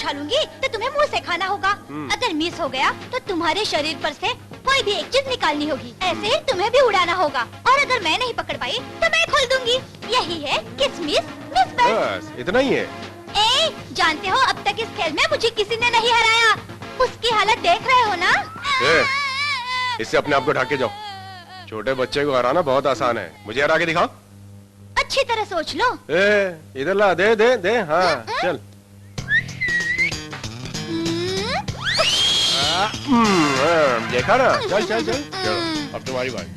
उछालूंगी तो तुम्हें मुंह से खाना होगा। अगर मिस हो गया तो तुम्हारे शरीर पर से कोई भी एक चीज निकालनी होगी। ऐसे ही तुम्हें भी उड़ाना होगा और अगर मैं नहीं पकड़ पाई तो मैं खोल दूंगी। यही है किसमिस मिस बेस्ट। बस इतना ही है। ए, जानते हो अब तक इस खेल में मुझे किसी ने नहीं हराया। उसकी हालत देख रहे हो ना? इससे अपने आप को ढक के जाओ। छोटे बच्चे को हराना बहुत आसान है। मुझे हरा के दिखाओ। अच्छी तरह सोच लो। इधर ला, दे दे दे। हाँ चल। देखा ना? चल चल चल। चलो अब तुम्हारी बारी।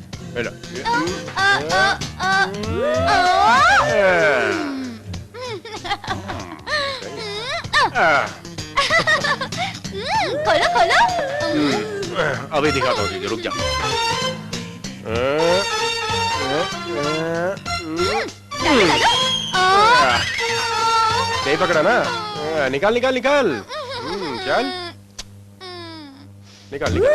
खोलो खोलो। अभी दिखाता हूँ तुझे, रुक जा। नहीं पकड़ा ना? निकाल निकाल निकाल। चल निकाल निकाल।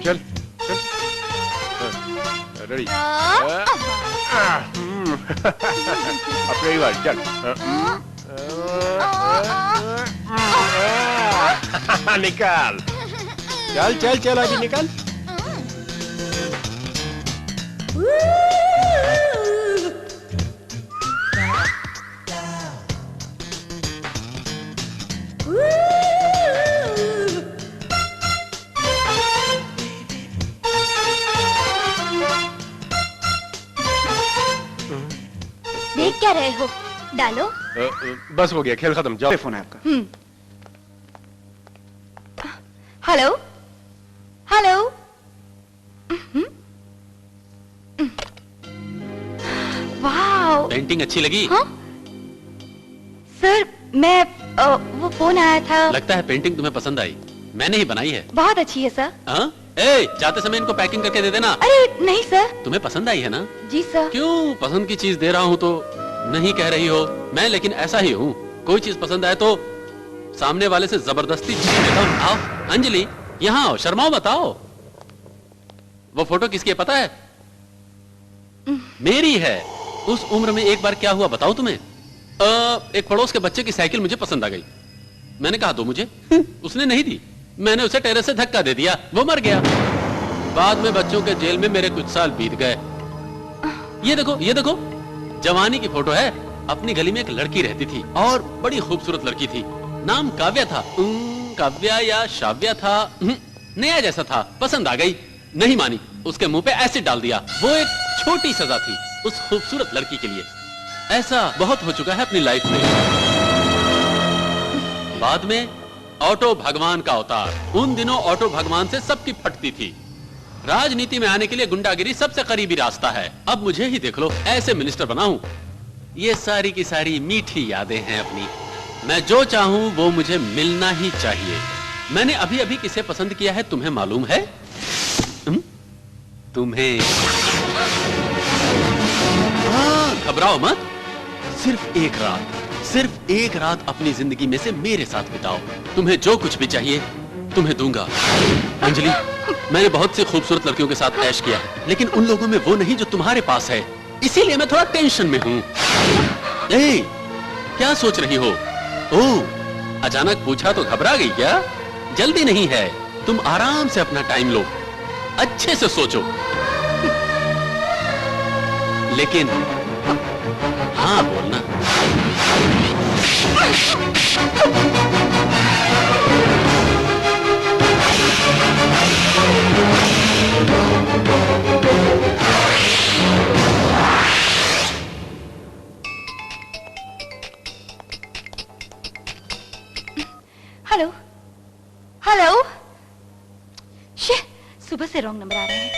चल चल। रेडी। अपनी बारी चल। निकाल। चल चल चल आगे निकाल। देख क्या रहे हो? डालो। बस हो गया, खेल खत्म। जाओ। फोन है आपका। Hello hello. वाओ, पेंटिंग अच्छी लगी? हाँ? सर मैं वो फोन आया था। लगता है पेंटिंग तुम्हें पसंद आई। मैंने ही बनाई है। बहुत अच्छी है सर। हाँ? ए, जाते समय इनको पैकिंग करके दे देना। अरे नहीं सर। तुम्हें पसंद आई है ना? जी सर। क्यों पसंद की चीज दे रहा हूँ तो नहीं कह रही हो? मैं लेकिन ऐसा ही हूँ, कोई चीज पसंद आए तो सामने वाले से जबरदस्ती छीन लेता हूँ। आओ अंजलि, यहाँ आओ, शर्माओ बताओ। वो फोटो किसकी है पता है? मेरी है। उस उम्र में एक बार क्या हुआ बताओ तुम्हें? एक पड़ोस के बच्चे की साइकिल मुझे पसंद आ गई। मैंने कहा दो मुझे। उसने नहीं दी। मैंने उसे टेरेस से धक्का दे दिया, वो मर गया। बाद में बच्चों के जेल में मेरे कुछ साल बीत गए। ये देखो जवानी की फोटो है। अपनी गली में एक लड़की रहती थी और बड़ी खूबसूरत लड़की थी। नाम काव्या था। काव्या या शाव्या था, नया जैसा था। पसंद आ गई, नहीं मानी, उसके मुंह पे एसिड डाल दिया। वो एक छोटी सजा थी उस खूबसूरत लड़की के लिए। ऐसा बहुत हो चुका है अपनी लाइफ में। बाद में ऑटो भगवान का अवतार। उन दिनों ऑटो भगवान से सबकी फटती थी। राजनीति में आने के लिए गुंडागिरी सबसे करीबी रास्ता है। अब मुझे ही देख लो, ऐसे मिनिस्टर बना हूं। ये सारी की सारी मीठी यादें हैं अपनी। मैं जो चाहूं वो मुझे मिलना ही चाहिए। मैंने अभी अभी किसे पसंद किया है तुम्हें मालूम है? तुम्हें। घबराओ मत। सिर्फ एक रात अपनी जिंदगी में से मेरे साथ बिताओ। तुम्हें जो कुछ भी चाहिए तुम्हें दूंगा। अंजलि, मैंने बहुत सी खूबसूरत लड़कियों के साथ ऐश किया, लेकिन उन लोगों में वो नहीं जो तुम्हारे पास है। इसीलिए मैं थोड़ा टेंशन में हूँ। क्या सोच रही हो? ओह, अचानक पूछा तो घबरा गई क्या? जल्दी नहीं है, तुम आराम से अपना टाइम लो, अच्छे से सोचो। लेकिन हाँ बोलना। Hello hello. सुबह से रॉन्ग नंबर आ रहे हैं।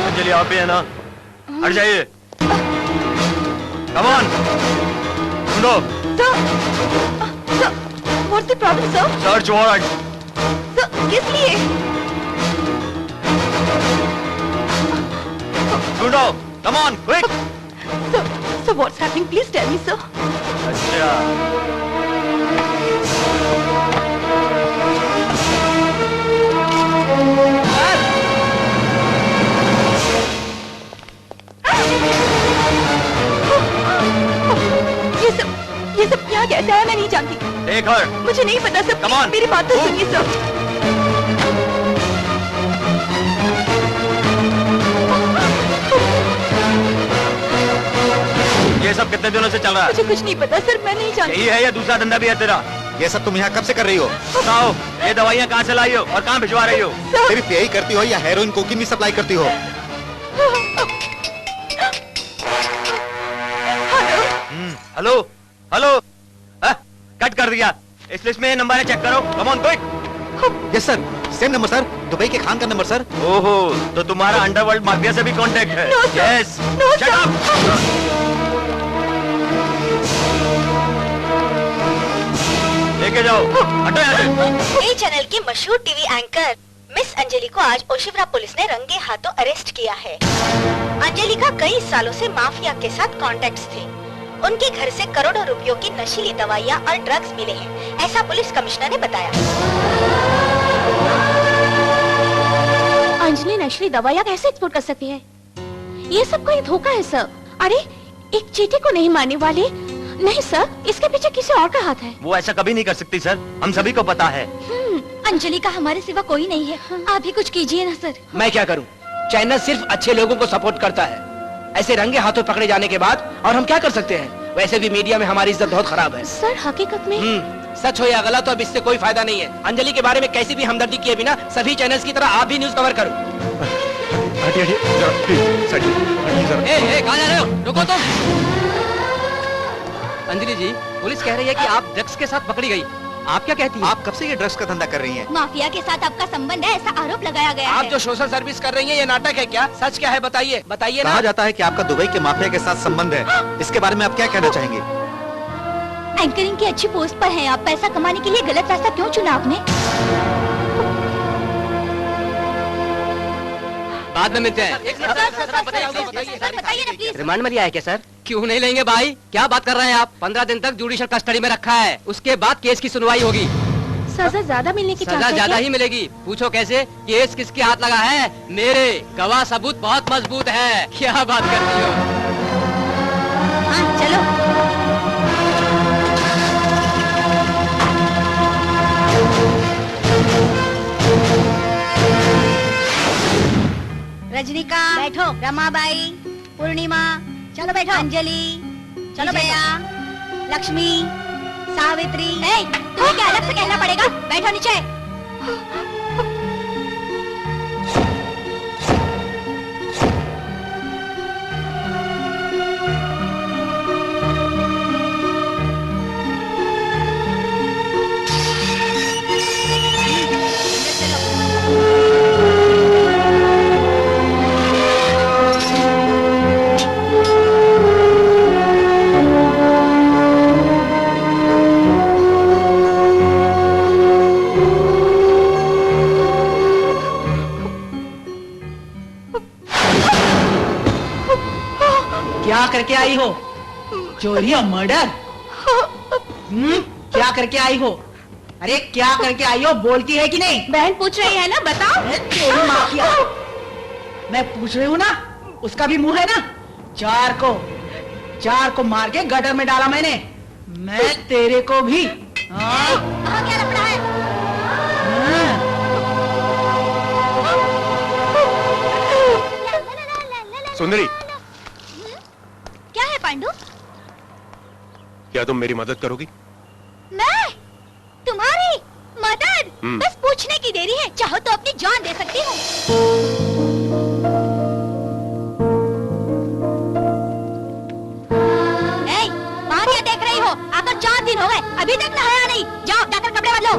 अंजलि आप भी है ना? हट जाइए। Come on. ढूंढो। Sir, what's the problem, sir? Search warrant. Sir, किस लिए? ढूंढो। Come on, quick. Sir, what's happening? Please tell me, sir. अच्छा। faster. मुझे नहीं पता सर, Come on. मेरी बात तो Move. सुनिए सर। ये सब कितने दिनों से चल रहा है? मुझे कुछ नहीं पता सर, मैं नहीं जानती। यही है या दूसरा धंधा भी है तेरा? ये सब तुम यहाँ कब से कर रही हो? बताओ, ये दवाइयाँ कहाँ से लाई हो और कहाँ भिजवा रही हो? सिर्फ यही करती हो या हेरोइन कोकीन भी सप्लाई करती हो? हेलो हेलो, कट कर दिया। इस लिस्ट में ये नंबर है, चेक करो। Come on quick. Yes sir, same number sir, Dubai के खान का नंबर सर। ओहो, तो तुम्हारा अंडरवर्ल्ड माफिया से भी कांटेक्ट है? No, sir. Yes. No, shut sir. Up. लेके जाओ, हटो यहाँ से। ए चैनल की मशहूर टीवी एंकर मिस अंजलि को आज ओशिवरा पुलिस ने रंगे हाथों अरेस्ट किया है। अंजलि का कई सालों से माफिया के साथ कॉन्टेक्ट्स थे। उनके घर से करोड़ों रुपयों की नशीली दवाइयाँ और ड्रग्स मिले हैं, ऐसा पुलिस कमिश्नर ने बताया। अंजलि नशीली दवाइयाँ कैसे एक्सपोर्ट कर सकती है? ये सब कोई धोखा है सर। अरे एक चीटी को नहीं मारने वाले, नहीं सर, इसके पीछे किसी और का हाथ है। वो ऐसा कभी नहीं कर सकती सर, हम सभी को पता है। अंजलि का हमारे सिवा कोई नहीं है, आप ही कुछ कीजिए ना सर। मैं क्या करूं? चैनल सिर्फ अच्छे लोगों को सपोर्ट करता है। ऐसे रंगे हाथों पकड़े जाने के बाद और हम क्या कर सकते हैं? वैसे भी मीडिया में हमारी इज्जत बहुत खराब है। सर हकीकत में सच हो या गलत हो, अब इससे कोई फायदा नहीं है। अंजलि के बारे में कैसी भी हमदर्दी किए बिना सभी चैनल्स की तरह आप भी न्यूज कवर करो। हटिए हटिए, जरा प्लीज साइड में हटिए जरा। कहाँ जा रहे हो? रुको तुम। अंजलि जी, पुलिस कह रही है कि आप ड्रग्स के साथ पकड़ी गई। आप क्या कहती हैं? आप कब से ये ड्रग्स का धंधा कर रही हैं? माफिया के साथ आपका संबंध है, ऐसा आरोप लगाया गया आप है। जो सोशल सर्विस कर रही हैं, ये नाटक है क्या? सच क्या है बताइए, बताइए ना। कहा जाता है कि आपका दुबई के माफिया के साथ संबंध है, इसके बारे में आप क्या कहना चाहेंगे? एंकरिंग की अच्छी पोस्ट पर हैं आप, पैसा कमाने के लिए गलत रास्ता क्यों चुना आपने? बाद में मिलते हैं। सर बताइए ना प्लीज। रिमांड में लिया है क्या सर? क्यों नहीं लेंगे भाई, क्या बात कर रहे हैं आप? 15 दिन तक जुडिशियल कस्टडी में रखा है, उसके बाद केस की सुनवाई होगी। सजा ज्यादा मिलने की सजा ज्यादा ही मिलेगी। पूछो कैसे? केस किसके हाथ लगा है? मेरे। गवाह सबूत बहुत मजबूत है। क्या बात करती हो? हाँ चलो। रजनीकांत बैठो, रमाबाई, पूर्णिमा चलो बैठो, अंजलि चलो भैया, लक्ष्मी, सावित्री। तुम्हें क्या अलग से कहना पड़ेगा? बैठो नीचे। क्या करके आई हो? चोरी और मर्डर? क्या करके आई हो? अरे क्या करके आई हो? बोलती है कि नहीं? बहन पूछ रही है ना, बताओ। तेरी माँ की मैं पूछ रही हूँ ना, उसका भी मुंह है ना। चार को मार के गटर में डाला मैंने। मैं तेरे को भी। हाँ? वहाँ क्या लफड़ा है? सुंदरी, क्या है पांडु? क्या तुम मेरी मदद करोगी? मैं तुम्हारी मदद? हम्म। बस पूछने की देरी है, चाहो तो अपनी जान दे सकती हूँ। वहाँ क्या देख रही हो? आकर 4 दिन हो गए, अभी तक नहाया नहीं। जाओ जाकर कपड़े बदलो।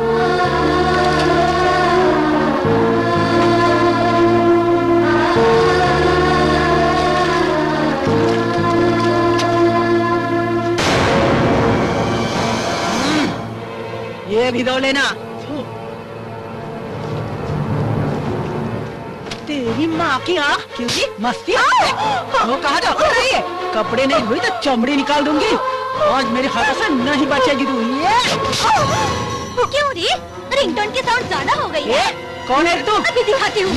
ये भी दो लेना। तेरी माँ की आँख क्योंकि मस्ती। वो कहा जा रही है? कपड़े नहीं हुई तो चमड़ी निकाल दूंगी। आज मेरे हाथों से नहीं बचेगी तू। ये क्यों रे? रिंगटोन की साउंड ज्यादा हो गई है। कौन है तू? अभी दिखाती हूँ।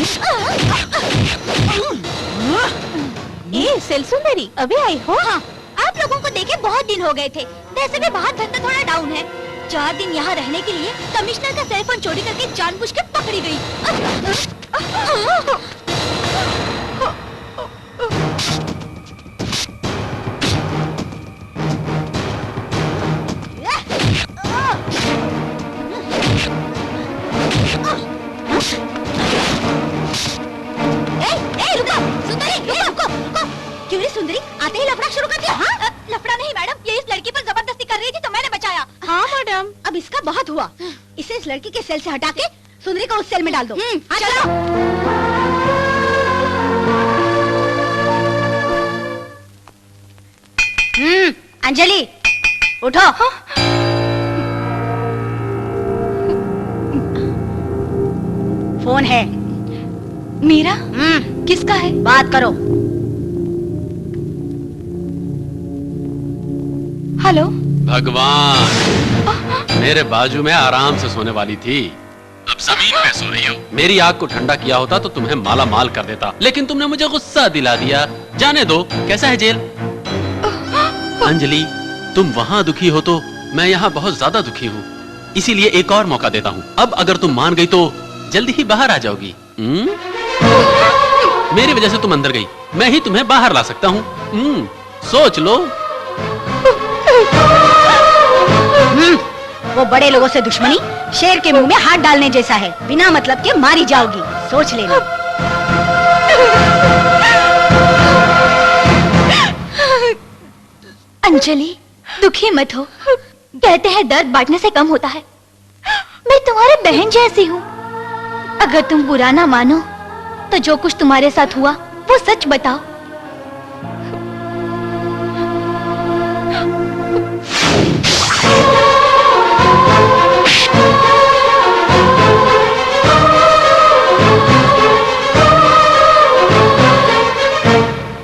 ए सेल सुंदरी, अभी आई हो? हाँ, आप लोगों को देखे बहुत दिन हो गए थे। वैसे भी बाहर धंधा थोड़ा डाउन है। 4 दिन यहाँ रहने के लिए कमिश्नर का सेल फोन चोरी करके जानबूझ के पकड़ी गई। रुको सुंदरी, रुको। क्यों रे सुंदरी, आते ही लफड़ा शुरू कर दिया? हाँ? लफड़ा नहीं मैडम, ये इस लड़की पर जबरदस्ती कर रही थी तो मैंने बचाया। हाँ मैडम। अब इसका बहुत हुआ, इसे इस लड़की के सेल से हटा के सुंदरी को उस सेल में डाल दो। चलो। अंजलि उठो। फोन है मेरा। किसका है? बात करो। हेलो। भगवान, मेरे बाजू में आराम से सोने वाली थी, अब जमीन पे सो रही हो। मेरी आग को ठंडा किया होता तो तुम्हें माला माल कर देता, लेकिन तुमने मुझे गुस्सा दिला दिया। जाने दो। कैसा है जेल? अंजलि, तुम वहाँ दुखी हो तो मैं यहाँ बहुत ज्यादा दुखी हूँ, इसीलिए एक और मौका देता हूँ। अब अगर तुम मान गई तो जल्दी ही बाहर आ जाओगी। मेरी वजह से तुम अंदर गई, मैं ही तुम्हें बाहर ला सकता हूँ। सोच लो। वो बड़े लोगों से दुश्मनी शेर के मुंह में हाथ डालने जैसा है, बिना मतलब के मारी जाओगी, सोच लेना। अंजलि दुखी मत हो, कहते हैं दर्द बांटने से कम होता है। मैं तुम्हारी बहन जैसी हूँ, अगर तुम बुरा ना मानो तो जो कुछ तुम्हारे साथ हुआ वो सच बताओ।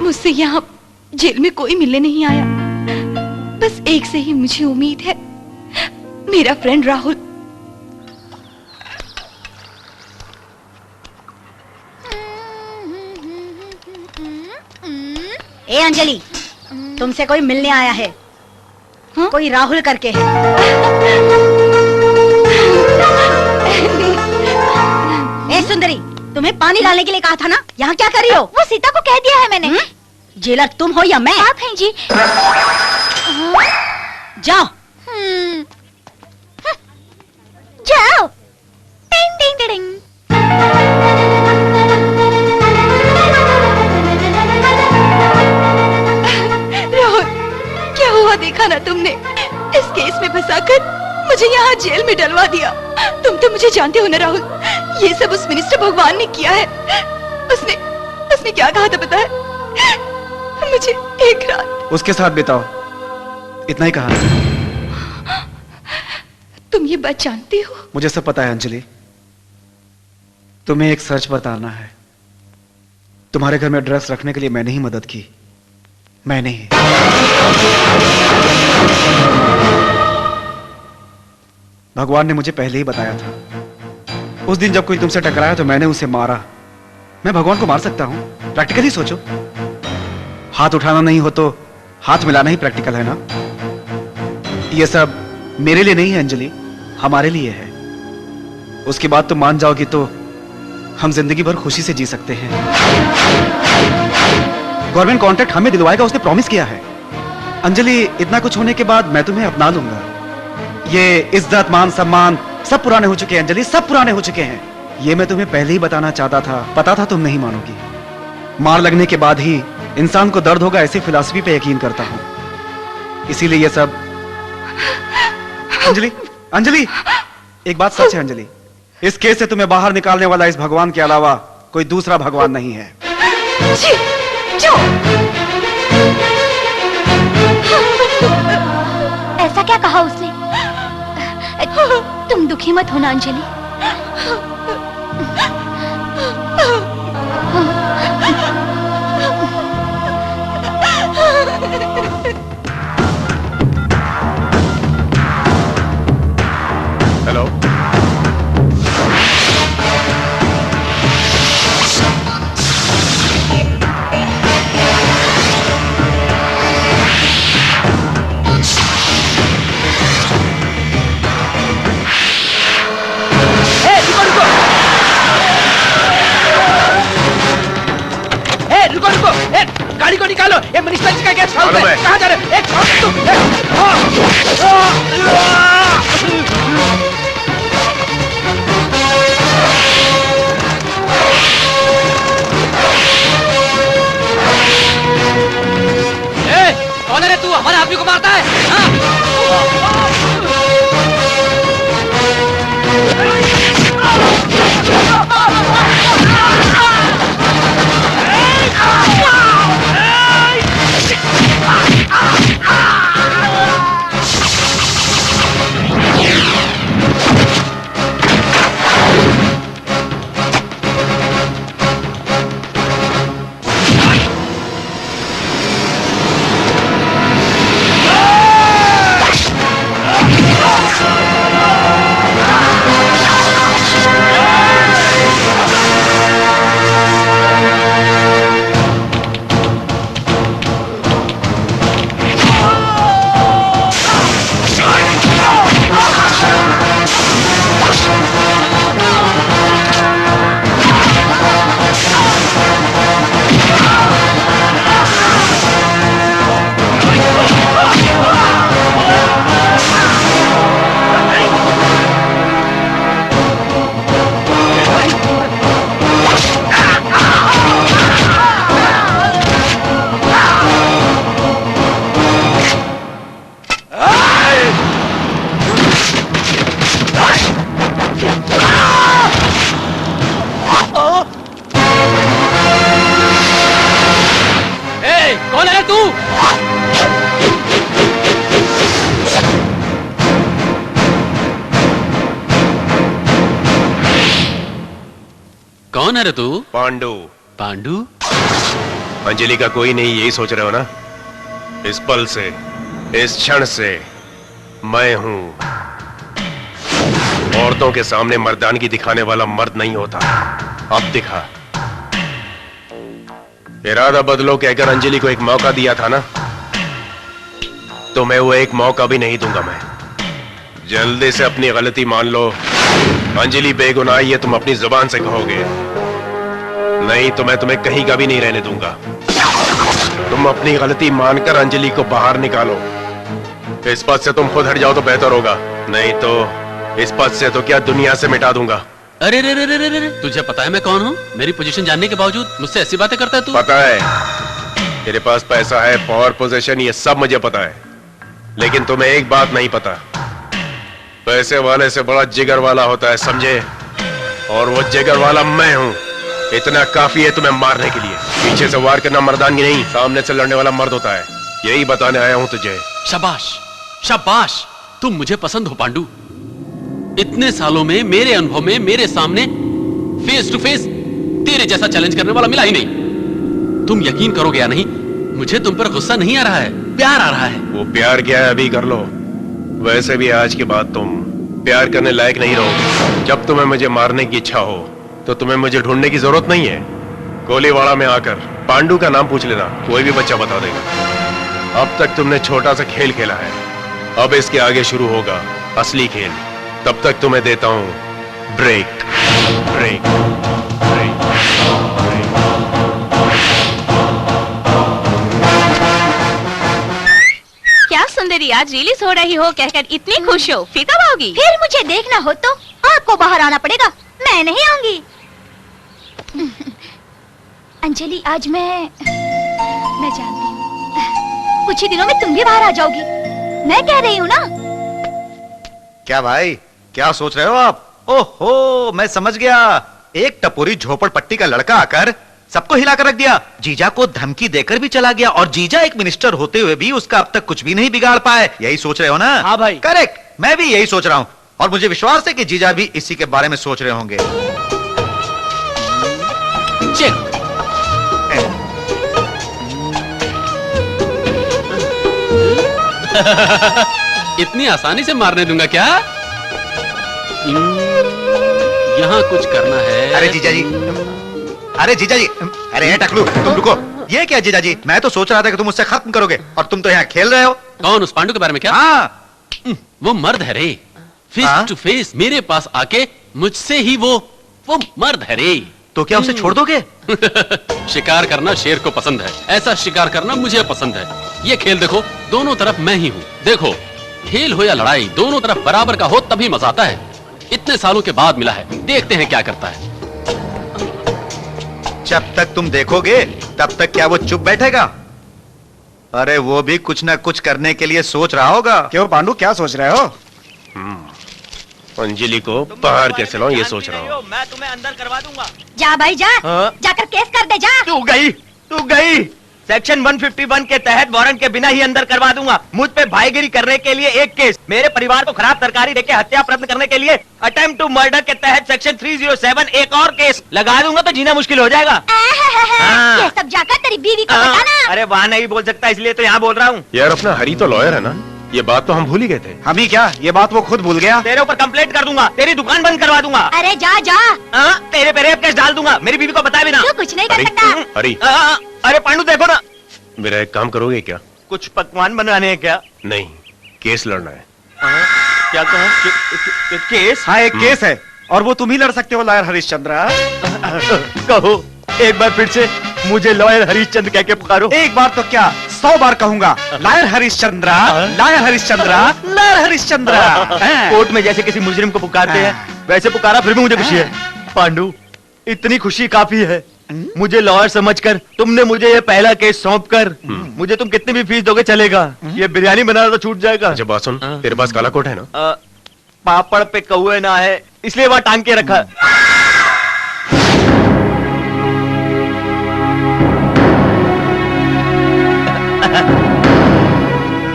मुझसे यहाँ जेल में कोई मिलने नहीं आया, बस एक से ही मुझे उम्मीद है, मेरा फ्रेंड राहुल। ए अंजलि, तुमसे कोई मिलने आया है। हाँ? कोई राहुल करके है। ए सुंदरी, तुम्हें पानी डालने के लिए कहा था ना, यहाँ क्या कर रही हो? वो सीता को कह दिया है मैंने। जेलर तुम हो या मैं? आप हैं जी। जाओ। जाओ। टिंग टिंग टिंग। राहुल, क्या हुआ देखा ना तुमने? इस केस में फंसाकर मुझे यहाँ जेल में डलवा दिया। तुम तो मुझे जानते हो ना राहुल, ये सब उस मिनिस्टर भगवान ने किया है। उसने क्या कहा था पता है? मुझे एक रात उसके साथ बिताओ, इतना ही कहा। तुम ये बात जानती हो? मुझे सब पता है अंजलि, तुम्हें एक सच बताना है। तुम्हारे घर में ड्रग्स रखने के लिए मैंने ही मदद की, मैंने ही। भगवान ने मुझे पहले ही बताया था। उस दिन जब कोई तुमसे टकराया तो मैंने उसे मारा। मैं भगवान को मार सकता हूं? प्रैक्टिकली सोचो, हाथ उठाना नहीं हो तो हाथ मिलाना ही प्रैक्टिकल है ना। ये सब मेरे लिए नहीं है अंजलि, हमारे लिए है। उसके बाद तुम मान जाओगी तो हम जिंदगी भर खुशी से जी सकते हैं। गवर्नमेंट कॉन्ट्रैक्ट हमें दिलवाएगा, उसने प्रॉमिस किया है। अंजलि, इतना कुछ होने के बाद मैं तुम्हें अपना लूंगा। ये इज्जत मान सम्मान सब पुराने हो चुके हैं अंजलि, सब पुराने हो चुके हैं। ये मैं तुम्हें पहले ही बताना चाहता था, पता था तुम नहीं मानोगी। मार लगने के बाद ही इंसान को दर्द होगा, ऐसी फिलॉसफी पे यकीन करता हूं, इसीलिए ये सब। अंजलि, अंजलि, एक बात सच है अंजलि, इस केस से तुम्हें बाहर निकालने वाला इस भगवान के अलावा कोई दूसरा भगवान नहीं है। जी, जो। ऐसा क्या कहा उसने? तुम दुखी मत होना अंजलि। हेलो। मालूम है। कहाँ जा रहे? एक कौन है रे तू? हमारे आदमी को मारता है? हाँ? कौन है तू? कौन है रे तू? पांडु। पांडु? अंजलि का कोई नहीं, यही सोच रहे हो ना? इस पल से, इस क्षण से मैं हूं। औरतों के सामने मर्दानगी दिखाने वाला मर्द नहीं होता। अब दिखा। इरादा बदलो कहकर अंजलि को एक मौका दिया था ना, तो मैं वो एक मौका भी नहीं दूंगा। मैं जल्दी से अपनी गलती मान लो। अंजलि बेगुनाह है, तुम अपनी जुबान से कहोगे, नहीं तो मैं तुम्हें कहीं का भी नहीं रहने दूंगा। तुम अपनी गलती मानकर अंजलि को बाहर निकालो। इस पद से तुम खुद हट जाओ तो बेहतर होगा, नहीं तो इस पद से तो क्या दुनिया से मिटा दूंगा। अरे रे रे रे रे रे, तुझे पता है मैं कौन हूँ? मेरी पोजीशन जानने के बावजूद मुझसे ऐसी बातें करता है तू? पता है, तेरे पास पैसा है, पावर, पोजीशन, ये सब मुझे पता है, लेकिन तुम्हें एक बात नहीं पता। पैसे वाले से बड़ा जिगर वाला होता है, समझे? और वो जिगर वाला मैं हूँ। इतना काफी है तुम्हें मारने के लिए। पीछे से वार करना मर्दानगी नहीं, सामने से लड़ने वाला मर्द होता है। यही बताने आया हूँ तुझे। शाबाश, शाबाश, तुम मुझे पसंद हो पांडु। इतने सालों में मेरे अनुभव में मेरे सामने फेस टू फेस तेरे जैसा चैलेंज करने वाला मिला ही नहीं। तुम यकीन करोगे या नहीं, मुझे तुम पर गुस्सा नहीं आ रहा है, प्यार आ रहा है। वो प्यार क्या है अभी कर लो। वैसे भी आज के बाद तुम प्यार करने लायक नहीं रहोगे। जब तुम्हें मुझे मारने की इच्छा हो तो तुम्हें मुझे ढूंढने की जरूरत नहीं है। कोलीवाड़ा में आकर पांडु का नाम पूछ लेना, कोई भी बच्चा बता देगा। अब तक तुमने छोटा सा खेल खेला है, अब इसके आगे शुरू होगा असली खेल। तब तक तुम्हें देता हूं ब्रेक, ब्रेक, ब्रेक, ब्रेक। क्या सुंदरी, आज रिलीज हो रही हो कहकर इतनी खुश हो, फीता पाओगी? फिर मुझे देखना हो तो आपको बाहर आना पड़ेगा, मैं नहीं आऊंगी। अंजलि, आज मैं जानती हूँ कुछ ही दिनों में तुम भी बाहर आ जाओगी। मैं कह रही हूँ ना। क्या भाई, क्या सोच रहे हो आप? ओहो, मैं समझ गया। एक टपोरी झोपड़पट्टी का लड़का आकर सबको हिलाकर रख दिया, जीजा को धमकी देकर भी चला गया, और जीजा एक मिनिस्टर होते हुए भी उसका अब तक कुछ भी नहीं बिगाड़ पाए। यही सोच रहे हो ना? हाँ भाई। करेक्ट, मैं भी यही सोच रहा हूँ, और मुझे विश्वास है कि जीजा भी इसी के बारे में सोच रहे होंगे। चेक। इतनी आसानी से मारने दूंगा क्या? यहाँ कुछ करना है। अरे जीजा जी, अरे जीजा जी, अरे टकलू, तुम रुको। ये क्या जीजा जी, मैं तो सोच रहा था कि तुम उससे खत्म करोगे, और तुम तो यहाँ खेल रहे हो। कौन? उस पांडु के बारे में क्या? हाँ, वो मर्द है रे, फेस टू फेस मेरे पास आके मुझसे ही वो मर्द है रे। तो क्या उसे छोड़ दोगे? शिकार करना शेर को पसंद है, ऐसा शिकार करना मुझे पसंद है। ये खेल देखो, दोनों तरफ मैं ही हूँ। देखो, खेल हो या लड़ाई, दोनों तरफ बराबर का हो तभी मजा आता है। इतने सालों के बाद मिला है, देखते हैं क्या करता है। जब तक तुम देखोगे तब तक क्या वो चुप बैठेगा? अरे वो भी कुछ ना कुछ करने के लिए सोच रहा होगा। क्यों पांडु, क्या सोच रहे हो? अंजलि को बाहर कैसे लाऊं ये सोच रहा हूँ। मैं तुम्हें अंदर करवा दूंगा। जा भाई जा, जाकर केस कर दे जा। तू गई। सेक्शन 151 के तहत वारंट के बिना ही अंदर करवा दूंगा। मुझ पे भाईगिरी करने के लिए एक केस, मेरे परिवार को खराब तरकारी देके हत्या प्रयत्न करने के लिए अटेम्प्ट टू मर्डर के तहत सेक्शन 307 एक और केस लगा दूंगा तो जीना मुश्किल हो जाएगा। ये सब जाकर तेरी बीवी को बताना। अरे वहाँ नहीं बोल सकता इसलिए तो यहाँ बोल रहा हूँ। यार अपना हरी तो लॉयर है ना, ये बात तो हम भूल ही गए थे। हम ही क्या, ये बात वो खुद भूल गया। तेरे ऊपर कंप्लेंट कर दूंगा, तेरी दुकान बंद करवा दूंगा। अरे जा जा, तेरे पे रेप केस डाल दूंगा, मेरी बीवी को बताए बिना। तू कुछ नहीं कर सकता। हरी, अरे पांडु देखो ना। मेरा एक काम करोगे क्या? कुछ पकवान बनाने हैं क्या? नहीं, केस लड़ना है। क्या कहा? केस? हाँ एक केस है और वो तुम ही लड़ सकते हो लॉयर हरिश्चंद्र। कहो एक बार फिर से, मुझे लॉयर हरिश्चंद्र कह के पुकारो। एक बार तो क्या 100 बार कहूंगा, lawyer Harishchandra, lawyer Harishchandra, lawyer Harishchandra. Court में जैसे किसी मुजरिम को पुकारते हैं वैसे पुकारा, फिर भी मुझे खुशी है। पांडु, इतनी खुशी काफी है। मुझे लॉयर समझकर तुमने मुझे ये पहला केस सौंपकर मुझे तुम कितनी भी फीस दोगे चलेगा। ये बिरयानी बनाना तो छूट जाएगा। अच्छा बात सुन, तेरे पास काला कोट है ना? पापड़ पे कौवे ना है इसलिए वहां टांग के रखा।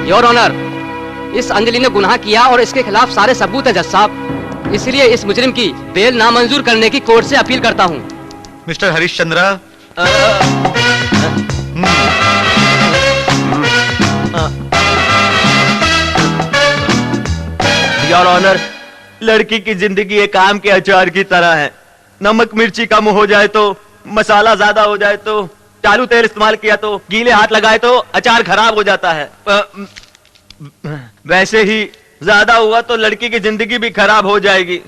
योर ऑनर, इस अंजलि ने गुनाह किया और इसके खिलाफ सारे सबूत है जज साहब, इसलिए इस मुजरिम की बेल नामंजूर करने की कोर्ट से अपील करता हूँ। मिस्टर हरिश्चंद्र, योर ऑनर, लड़की की जिंदगी एक आम के अचार की तरह है। नमक मिर्ची कम हो जाए तो, मसाला ज्यादा हो जाए तो, चालू तेल इस्तेमाल किया तो, गीले हाथ लगाए तो अचार खराब हो जाता है। वैसे ही ज्यादा हुआ तो लड़की की जिंदगी भी खराब हो जाएगी,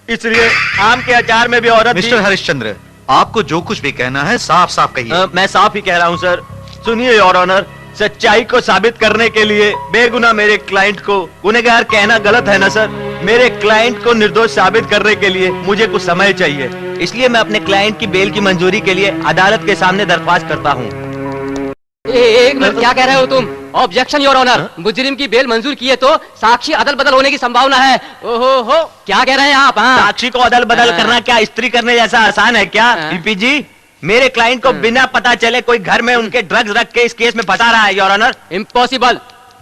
इसलिए आम के अचार में भी औरत। मिस्टर हरिश्चंद्र, आपको जो कुछ भी कहना है साफ साफ कहिए। मैं साफ ही कह रहा हूँ सर। सुनिए योर ऑनर, सच्चाई को साबित करने के लिए बेगुनाह मेरे क्लाइंट को गुनहगार कहना गलत है ना सर। मेरे क्लाइंट को निर्दोष साबित करने के लिए मुझे कुछ समय चाहिए, इसलिए मैं अपने क्लाइंट की बेल की मंजूरी के लिए अदालत के सामने दरख्वास्त करता हूँ। एक मिनट, क्या कह रहे हो तुम? ऑब्जेक्शन योर ऑनर, मुजरिम की बेल मंजूर किए तो साक्षी अदल बदल होने की संभावना है। ओहो हो, क्या कह रहे हैं आप? साक्षी को अदल बदल करना क्या स्त्री करने जैसा आसान है क्या? पीपी जी, मेरे क्लाइंट को बिना पता चले कोई घर में उनके ड्रग्स रख के इस केस में फंसा रहा है योर ऑनर। इम्पॉसिबल,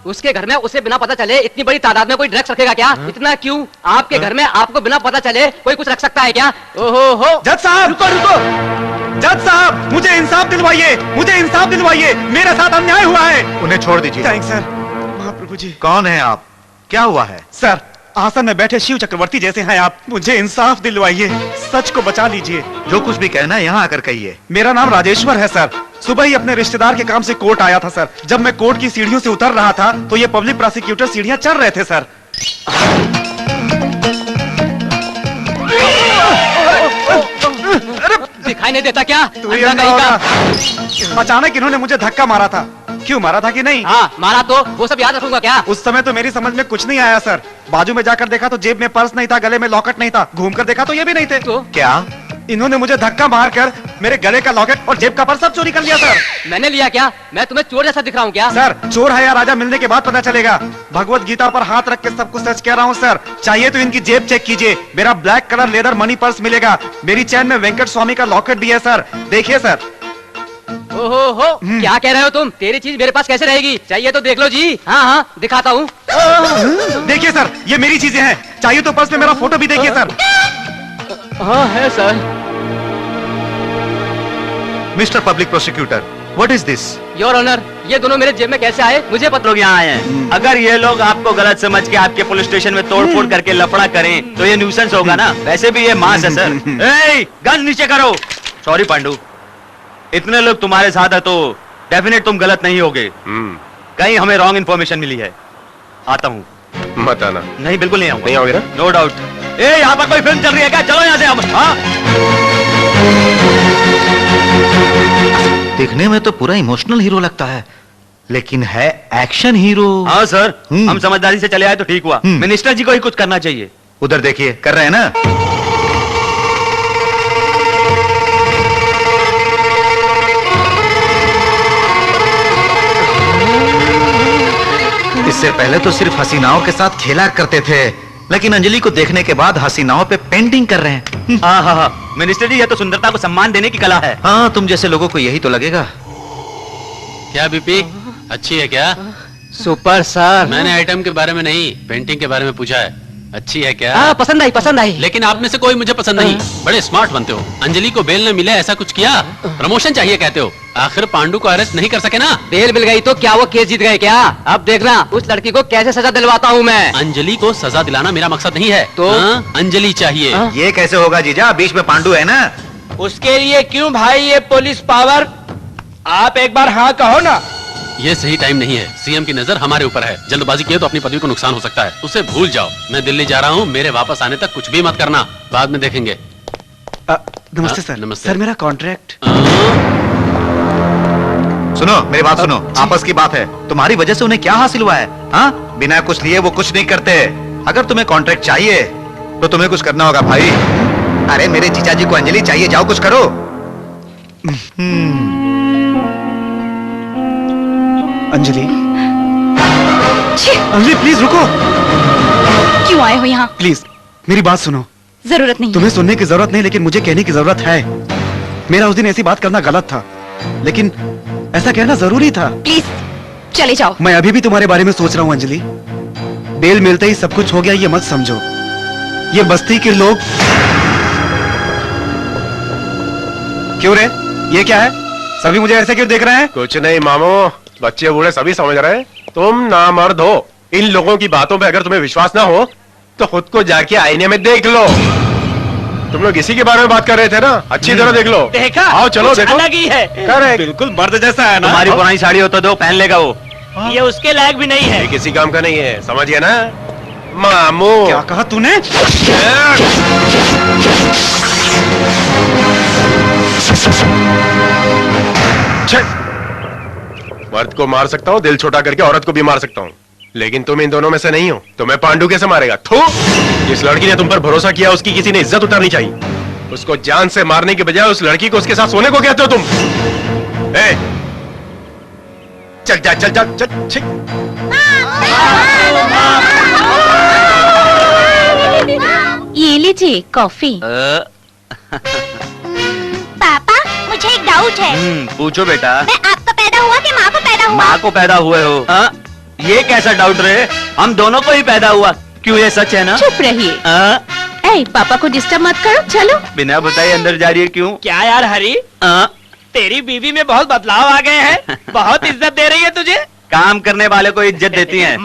उसके घर में उसे बिना पता चले इतनी बड़ी तादाद में कोई ड्रग्स रखेगा क्या? इतना क्यों? आपके घर में आपको बिना पता चले कोई कुछ रख सकता है क्या? ओहो हो। जज साहब रुको रुको, जज साहब मुझे इंसाफ दिलवाइए, मुझे इंसाफ दिलवाइए, मेरे साथ अन्याय हुआ है। उन्हें छोड़ दीजिए। Thanks sir. महाप्रभु जी। कौन है आप? क्या हुआ है? सर, आसन में बैठे शिव चक्रवर्ती जैसे हैं आप, मुझे इंसाफ दिलवाइए, सच को बचा लीजिए। जो कुछ भी कहना है यहाँ आकर कहिए। मेरा नाम राजेश्वर है सर। सुबह ही अपने रिश्तेदार के काम से कोर्ट आया था सर। जब मैं कोर्ट की सीढ़ियों से उतर रहा था तो ये पब्लिक प्रोसिक्यूटर सीढ़ियां चढ़ रहे थे सर। दिखाई नहीं देता क्या? तू ही अंधा होगा। अचानक इन्होंने मुझे धक्का मारा था। क्यों मारा था कि नहीं? हाँ मारा तो, वो सब याद रखूंगा क्या? उस समय तो मेरी समझ में कुछ नहीं आया सर। बाजू में जाकर देखा तो जेब में पर्स नहीं था, गले में लॉकेट नहीं था, घूम कर देखा तो ये भी नहीं थे। तो क्या? इन्होंने मुझे धक्का मारकर मेरे गले का लॉकेट और जेब का पर्स सब चोरी कर लिया सर। मैंने लिया क्या? मैं तुम्हें चोर जैसा दिख रहा हूँ क्या? सर, चोर है या राजा मिलने के बाद पता चलेगा। भगवत गीता पर हाथ रख के सब कुछ सच कह रहा हूँ सर। चाहिए तो इनकी जेब चेक कीजिए, मेरा black colour leather money purse मिलेगा। मेरी चैन में वेंकट स्वामी का लॉकेट भी है सर, देखिए सर। ओहो हो, क्या कह रहे हो तुम? तेरी चीज मेरे पास कैसे रहेगी? चाहिए तो देख लो जी। हाँ हाँ दिखाता हूँ। देखिए सर, ये मेरी चीजें हैं। चाहिए तो पर्स में मेरा फोटो भी देखिए सर। हाँ है sir. Mister public prosecutor, what is this? Your honour, ये दोनों मेरे जेब में कैसे आए? मुझे पता। लोग यहाँ आए हैं। अगर ये लोग आपको गलत समझ के आपके पुलिस स्टेशन में तोड़फोड़ करके लफड़ा करें तो ये न्यूसेंस होगा ना। वैसे भी ये मास है सर। ए, गन नीचे करो। सॉरी पांडु, इतने लोग तुम्हारे साथ है तो डेफिनेट तुम गलत नहीं होगे। कहीं हमें रॉन्ग इन्फॉर्मेशन मिली है। आता हूँ। मत आना। नहीं बिल्कुल नहीं आऊंगा। नहीं आओगे ना? No doubt. ए, यहाँ पर कोई फिल्म चल रही है क्या? चलो यहाँ से अब। हाँ देखने में तो पूरा इमोशनल हीरो लगता है, लेकिन है एक्शन हीरो। हाँ सर, हम समझदारी से चले आए तो ठीक हुआ। मिनिस्टर जी को ही कुछ करना चाहिए। उधर देखिए, कर रहे हैं ना। इससे पहले तो सिर्फ हसीनाओं के साथ खेला करते थे, लेकिन अंजलि को देखने के बाद हसीनाओं पे पेंटिंग कर रहे हैं। हाँ हाँ हाँ, मिनिस्टर जी, यह तो सुंदरता को सम्मान देने की कला है। हाँ, तुम जैसे लोगों को यही तो लगेगा। क्या बीपी अच्छी है क्या? Super sir. मैंने आइटम के बारे में नहीं, पेंटिंग के बारे में पूछा है। अच्छी है क्या? हाँ, पसंद आई पसंद आई। लेकिन आप में से कोई मुझे पसंद नहीं। बड़े स्मार्ट बनते हो। अंजलि को बेल न मिले ऐसा कुछ किया, प्रमोशन चाहिए कहते हो। आखिर पांडु को अरेस्ट नहीं कर सके ना? बेल मिल गई तो क्या वो केस जीत गए क्या? अब देखना उस लड़की को कैसे सजा दिलवाता हूँ मैं। अंजलि को सजा दिलाना मेरा मकसद नहीं है। तो अंजलि चाहिए। ये कैसे होगा जीजा, बीच में पांडु है ना। उसके लिए क्यों भाई ये पुलिस पावर? आप एक बार हाँ कहो ना। ये सही टाइम नहीं है। सीएम की नजर हमारे ऊपर है। जल्दबाजी किए तो अपनी पदवी को नुकसान हो सकता है। उसे भूल जाओ। मैं दिल्ली जा रहा हूँ, मेरे वापस आने तक कुछ भी मत करना। बाद में देखेंगे। नमस्ते सर। नमस्ते सर, मेरा कॉन्ट्रैक्ट। सुनो, मेरी बात सुनो। आपस की बात है। तुम्हारी वजह से उन्हें क्या हासिल हुआ है? हाँ, बिना कुछ लिए वो कुछ नहीं करते। अगर तुम्हें कॉन्ट्रैक्ट चाहिए तो तुम्हें कुछ करना होगा भाई। अरे मेरे जीजा जी को अंजलि चाहिए, जाओ कुछ करो। अंजलि, अंजलि प्लीज रुको। क्यों आए हो यहाँ? प्लीज मेरी बात सुनो। जरूरत नहीं। तुम्हें सुनने की जरूरत नहीं, लेकिन मुझे कहने की जरूरत है। मेरा उस दिन ऐसी बात करना गलत था, लेकिन ऐसा कहना जरूरी था। प्लीज चले जाओ। मैं अभी भी तुम्हारे बारे में सोच रहा हूँ अंजलि। बेल मिलते ही सब कुछ हो गया ये मत समझो। ये बस्ती के लोग। क्यों रे, ये क्या है? सभी मुझे ऐसे क्यों देख रहे हैं? कुछ नहीं मामो, बच्चे बूढ़े सभी समझ रहे हैं। तुम नामर्द हो। इन लोगों की बातों पे अगर तुम्हें विश्वास ना हो तो खुद को जाके आईने में देख लो। तुम लोग इसी के बारे में बात कर रहे थे ना? अच्छी तरह देख लो। देखा? आओ चलो देखो। अलग ही है। करेक्ट। बिल्कुल मर्द जैसा है ना। तुम्हारी पुरानी साड़ी हो तो दो, पहन लेगा वो। ये उसके लायक भी नहीं है। ये किसी काम का नहीं है, समझिए ना मामू। क्या कहा तूने? मर्द को मार सकता हूँ, दिल छोटा करके औरत को भी मार सकता हूँ, लेकिन तुम इन दोनों में से नहीं हो। तुम्हें पांडु कैसे मारेगा? थू! जिस लड़की ने तुम पर भरोसा किया उसकी किसी ने इज्जत उतारनी चाहिए। उसको जान से मारने के बजाय उस लड़की को उसके साथ सोने को कहते हो तुम। चल जा, चल जा, चल। छिक। ये लीजिए कॉफी। पापा, मुझे एक डाउट है। पूछो बेटा। मैं आपको पैदा हुआ कि माँ को पैदा हुआ? माँ को पैदा हुए हो। ये कैसा डाउट रहे? हम दोनों को ही पैदा हुआ। क्यों, ये सच है ना? चुप रहिए। ए, पापा को डिस्टर्ब मत करो, चलो। बिना बताए अंदर जा रही है क्यों? क्या यार हरी, तेरी बीवी में बहुत बदलाव आ गए हैं। बहुत इज्जत दे रही है तुझे। काम करने वाले को इज्जत देती है।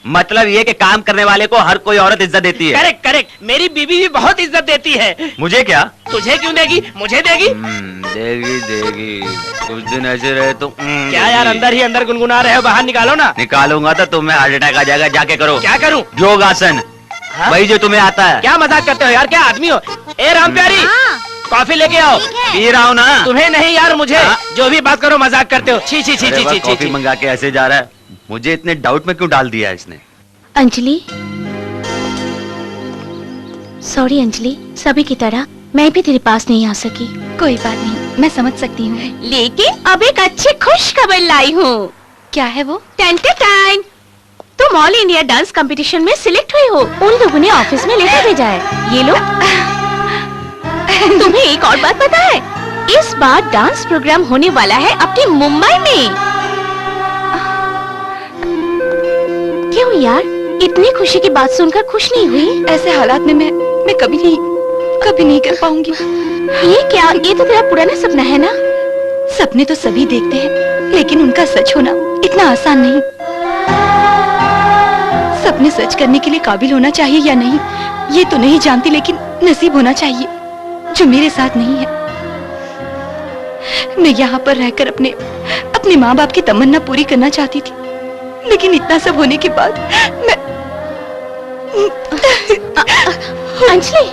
मतलब ये कि काम करने वाले को हर कोई औरत इज्जत देती है। Correct correct. मेरी बीवी भी बहुत इज्जत देती है। मुझे क्या? तुझे क्यों देगी? मुझे देगी। देगी देगी। कुछ दिन ऐसे रहे तो क्या यार, अंदर ही अंदर गुनगुना रहे हो, बाहर निकालो ना। निकालूंगा तो तुम्हें हार्ट अटैक आ जाएगा। जाके करो। क्या करूं? योगासन। वही जो तुम्हें आता है। क्या मजाक करते हो यार, क्या आदमी हो? ए राम प्यारी, कॉफी लेके आओ। पी रहा हूँ ना। तुम्हें नहीं यार, मुझे। जो भी बात करो मजाक करते हो। छी छी छी छी छी कॉफी मंगा के ऐसे जा रहा है। मुझे इतने डाउट में क्यों डाल दिया इसने? अंजलि, सॉरी अंजलि, सभी की तरह मैं भी तेरे पास नहीं आ सकी। कोई बात नहीं, मैं समझ सकती हूँ। लेकिन अब एक अच्छी खुश खबर लाई हूँ। क्या है वो? टेंटेटाइन, तुम ऑल इंडिया डांस कंपटीशन में सिलेक्ट हुई हो। उन लोगों ने ऑफिस में लेटर भेजा है। ये लो। तुम्हें एक और बात पता है? इस बार डांस प्रोग्राम होने वाला है अपने मुंबई में। क्यों यार, इतनी खुशी की बात सुनकर खुश नहीं हुई? ऐसे हालात में मैं कभी नहीं कर पाऊंगी। ये क्या? ये तो तेरा पुराना सपना है ना? सपने तो सभी देखते हैं, लेकिन उनका सच होना इतना आसान नहीं। सपने सच करने के लिए काबिल होना चाहिए या नहीं, ये तो नहीं जानती, लेकिन नसीब होना चाहिए, जो मेरे साथ नहीं है। मैं यहाँ पर रहकर अपने माँ बाप की तमन्ना पूरी करना चाहती थी, लेकिन इतना सब होने के बाद मैं अंजलि,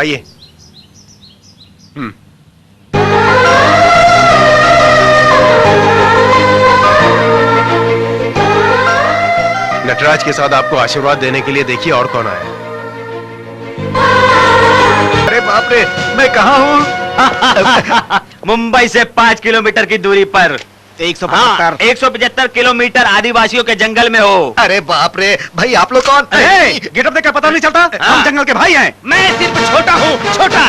आइए। नटराज के साथ आपको आशीर्वाद देने के लिए देखिए और कौन आया। अरे बाप रे, मैं कहाँ हूँ? मुंबई से 5 किलोमीटर की दूरी पर 175। 175 किलोमीटर आदिवासियों के जंगल में हो। अरे बाप रे भाई, आप लोग कौन? गेटअप देखकर पता नहीं चलता हम जंगल के भाई हैं। मैं सिर्फ छोटा हूँ, छोटा।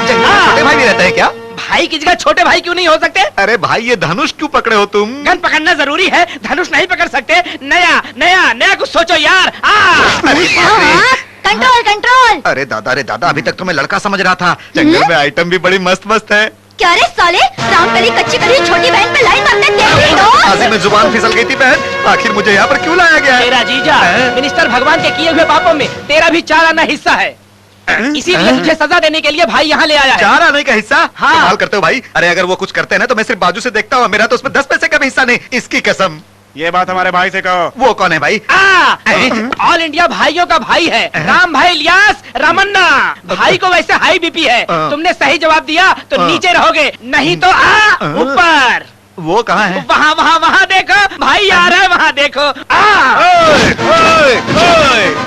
जंगल में छोटे भाई भी रहते हैं क्या? भाई की जगह छोटे भाई क्यों नहीं हो सकते? अरे भाई, ये धनुष क्यों पकड़े हो तुम? गन पकड़ना जरूरी है, धनुष नहीं पकड़ सकते। नया नया नया कुछ सोचो यार। अरे बाप रे। Control control. अरे दादा, रे दादा, अभी तक तो मैं लड़का समझ रहा था। जंगल में आइटम भी बड़ी मस्त मस्त है। क्या रे साले, रामकली कच्ची कली छोटी बहन पे लाइन मारते तेरी दोस्त। आजी में जुबान फिसल गई थी बहन। आखिर मुझे यहाँ पर क्यों लाया गया है? तेरा जीजा मिनिस्टर भगवान के किए हुए पापों में तेरा भी 4 आना हिस्सा है, इसीलिए तुझे सजा देने के लिए भाई यहाँ ले आया है। 4 आने का हिस्सा? हाँ। कमाल करते हो भाई। अरे अगर वो कुछ करते हैं ना तो मैं सिर्फ बाजू से देखता हूँ, मेरा तो उसमें 10 पैसे का भी हिस्सा नहीं, इसकी कसम। ये बात हमारे भाई से कहो। वो कौन है भाई? ऑल इंडिया भाइयों का भाई है, राम भाई इलियास रामन्ना। भाई को वैसे हाई बीपी है, तुमने सही जवाब दिया तो नीचे रहोगे, नहीं तो ऊपर। वो कहाँ है? वहाँ वहाँ वहाँ देखो, भाई आ रहा है, वहाँ देखो।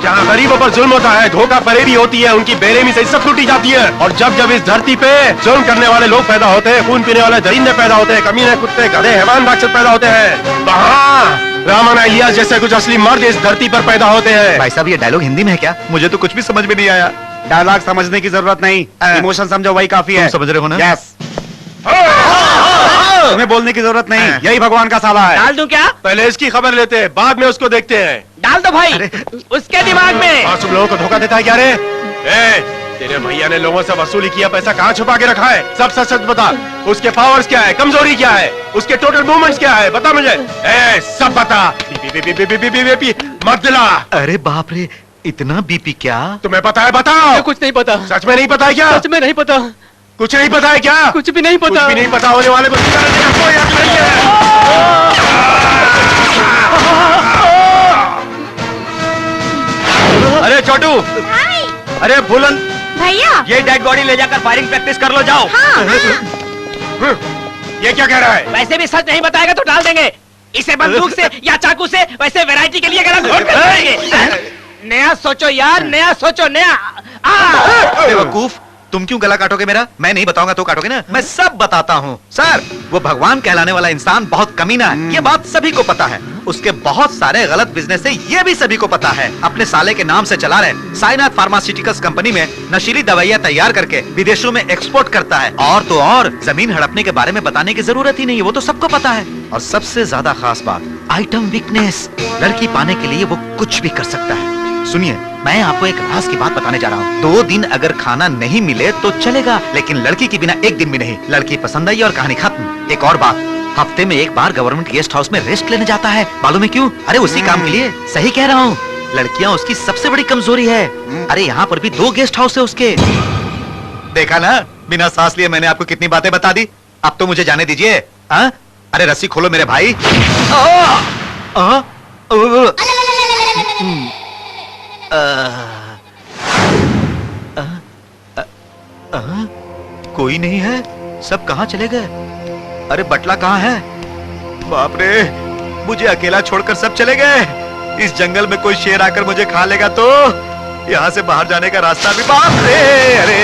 जहाँ गरीबों पर जुल्म होता है, धोखा फरेबी होती है, उनकी बेरहमी से इज्जत लूटी जाती है। और जब जब इस धरती पे जुल्म करने वाले लोग पैदा होते हैं, खून पीने वाले दरिंदे पैदा होते हैं, कमीने कुत्ते गधे हैवान राक्षस पैदा होते हैं, वहाँ रामन इलियास जैसे कुछ असली मर्द इस धरती पर पैदा होते हैं। भाई साहब, ये डायलॉग हिंदी में है क्या? मुझे तो कुछ भी समझ में नहीं आया। डायलॉग समझने की जरूरत नहीं, इमोशन समझो वही काफी है। तुम समझ रहे हो ना? यस। तुम्हें बोलने की जरूरत नहीं, यही भगवान का साला है। डाल दूं क्या? पहले इसकी खबर लेते हैं, बाद में उसको देखते हैं। डाल दो भाई, उसके दिमाग में। और तुम लोगों को धोखा देता है क्या रे? तेरे भैया ने लोगों से वसूली किया पैसा कहाँ छुपा के रखा है? सब सच सच बता। उसके पावर्स क्या है, कमजोरी क्या है, उसके टोटल मूवमेंट्स क्या है, बता मुझे। सब बता। बीपी मत दिला। अरे बाप रे, इतना बीपी क्या? तुम्हें पता है? बताओ। कुछ नहीं पता। सच में नहीं पता है क्या? सच में नहीं पता। कुछ नहीं पता है क्या? कुछ भी नहीं पता। कुछ भी नहीं पता होने वाले को सुधारने का कोई हक नहीं है। अरे छोटू, अरे फूलन, भैया ये डेड बॉडी ले जाकर फायरिंग प्रैक्टिस कर लो, जाओ। ये क्या कह रहा है? वैसे भी सच नहीं बताएगा तो डाल देंगे इसे बंदूक से या चाकू से, वैसे वैरायटी के लिए गला घोट कर देंगे। नया सोचो यार, नया सोचो, नया। बेवकूफ, तुम क्यों गला काटोगे मेरा? मैं नहीं बताऊंगा तो काटोगे ना? मैं सब बताता हूँ। सर, वो भगवान कहलाने वाला इंसान बहुत कमीना है, ये बात सभी को पता है। उसके बहुत सारे गलत बिजनेस है, ये भी सभी को पता है। अपने साले के नाम से चला रहे साइनाथ फार्मास्यूटिकल्स कंपनी में नशीली दवाइयाँ तैयार करके विदेशों में एक्सपोर्ट करता है। और तो और जमीन हड़पने के बारे में बताने की जरूरत ही नहीं है, वो तो सबको पता है। और सबसे ज्यादा खास बात, आइटम वीकनेस। लड़की पाने के लिए वो कुछ भी कर सकता है। सुनिए, मैं आपको एक राज की बात बताने जा रहा हूँ। 2 दिन अगर खाना नहीं मिले तो चलेगा, लेकिन लड़की के बिना 1 दिन भी नहीं। लड़की पसंद आई और कहानी खत्म। एक और बात, हफ्ते में 1 बार गवर्नमेंट गेस्ट हाउस में रेस्ट लेने जाता है। मालूम है क्यों? अरे उसी काम के लिए। सही कह रहा हूँ, लड़कियाँ उसकी सबसे बड़ी कमजोरी है। अरे यहाँ पर भी 2 गेस्ट हाउस है उसके। देखा ना, बिना सांस लिए मैंने आपको कितनी बातें बता दी। अब तो मुझे जाने दीजिए। अरे रस्सी खोलो मेरे भाई। कोई नहीं है, सब कहाँ चले गए? अरे बटला कहाँ है? बाप रे, मुझे अकेला छोड़कर सब चले गए। इस जंगल में कोई शेर आकर मुझे खा लेगा तो यहाँ से बाहर जाने का रास्ता भी। बाप रे, अरे